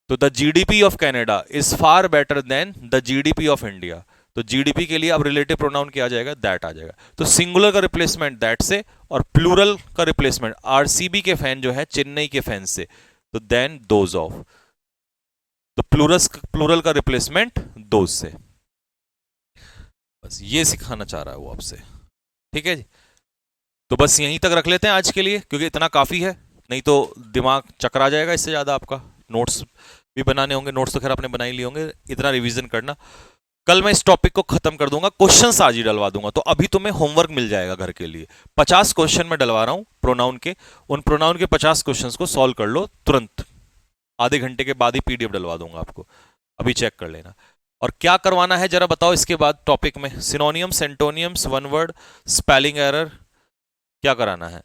तो the GDP of Canada is far better than the GDP of India, तो जीडीपी के लिए अब रिलेटिव प्रोनाउन क्या आ जाएगा, दैट आ जाएगा। तो सिंगुलर का रिप्लेसमेंट दैट से और प्लूरल का रिप्लेसमेंट आरसीबी के फैन जो है चेन्नई के फैन से, तो देन दोज ऑफ, तो प्लूरल का रिप्लेसमेंट दोज से। बस ये सिखाना चाह रहा है वो आपसे, ठीक है जी। तो बस यहीं तक रख लेते हैं आज के लिए, क्योंकि इतना काफी है, नहीं तो दिमाग चकरा जाएगा इससे ज्यादा। आपका नोट्स भी बनाने होंगे, नोट्स तो खैर आपने बना ही लिए होंगे, इतना रिवीजन करना। कल मैं इस टॉपिक को खत्म कर दूंगा, क्वेश्चंस आज ही डलवा दूंगा, तो अभी तुम्हें होमवर्क मिल जाएगा घर के लिए। 50 क्वेश्चन मैं डलवा रहा हूं प्रोनाउन के, उन प्रोनाउन के 50 क्वेश्चंस को सॉल्व कर लो तुरंत, आधे घंटे के बाद ही पीडीएफ डलवा दूंगा आपको, अभी चेक कर लेना। और क्या करवाना है जरा बताओ इसके बाद टॉपिक में, synonyms, एंटोनियम्स, one word, spelling error, क्या कराना है।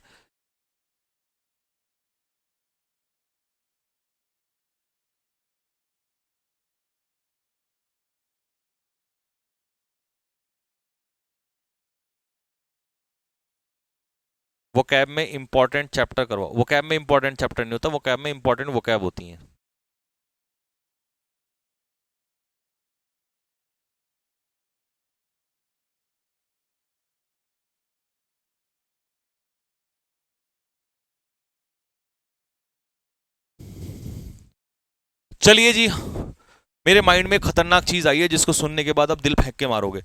वोकैब में इंपॉर्टेंट चैप्टर करवाओ, वोकैब में इंपॉर्टेंट चैप्टर नहीं होता, वोकैब में इंपॉर्टेंट वोकैब होती हैं। चलिए जी, मेरे माइंड में खतरनाक चीज आई है जिसको सुनने के बाद अब दिल फेंक के मारोगे।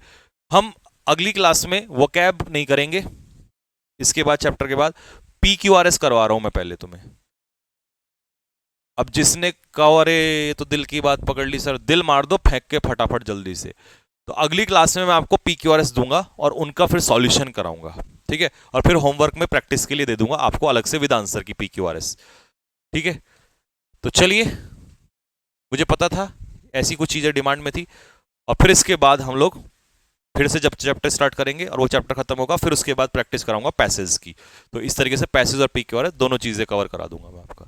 हम अगली क्लास में वोकैब नहीं करेंगे, इसके बाद चैप्टर के बाद PQRS करवा रहा हूं मैं पहले तुम्हें। अब जिसने कहा अरे ये तो दिल की बात पकड़ ली सर, दिल मार दो फेंक के फटाफट जल्दी से। तो अगली क्लास में मैं आपको PQRS दूंगा और उनका फिर सॉल्यूशन कराऊंगा, ठीक है, और फिर होमवर्क में प्रैक्टिस के लिए दे दूंगा आपको अलग से विद आंसर की PQRS, ठीक है। तो चलिए, मुझे पता था ऐसी कुछ चीजें डिमांड में थी, और फिर इसके बाद हम लोग फिर से जब चैप्टर स्टार्ट करेंगे और वो चैप्टर खत्म होगा फिर उसके बाद प्रैक्टिस कराऊंगा पैसेज की। तो इस तरीके से पैसेज और PQRS दोनों चीजें कवर करा दूंगा मैं आपका,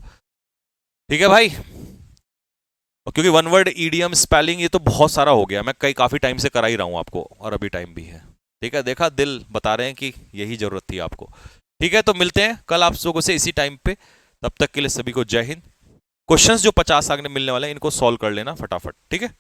ठीक है भाई। और क्योंकि वन वर्ड, ईडीएम, स्पेलिंग ये तो बहुत सारा हो गया, मैं काफी टाइम से करा ही रहा हूं आपको, और अभी टाइम भी है, ठीक है। देखा, दिल बता रहे हैं कि यही जरूरत थी आपको, ठीक है। तो मिलते हैं कल आप लोगों से इसी टाइम पे, तब तक के लिए सभी को जय हिंद। क्वेश्चंस जो 50 आगे मिलने वाले हैं इनको सॉल्व कर लेना फटाफट, ठीक है।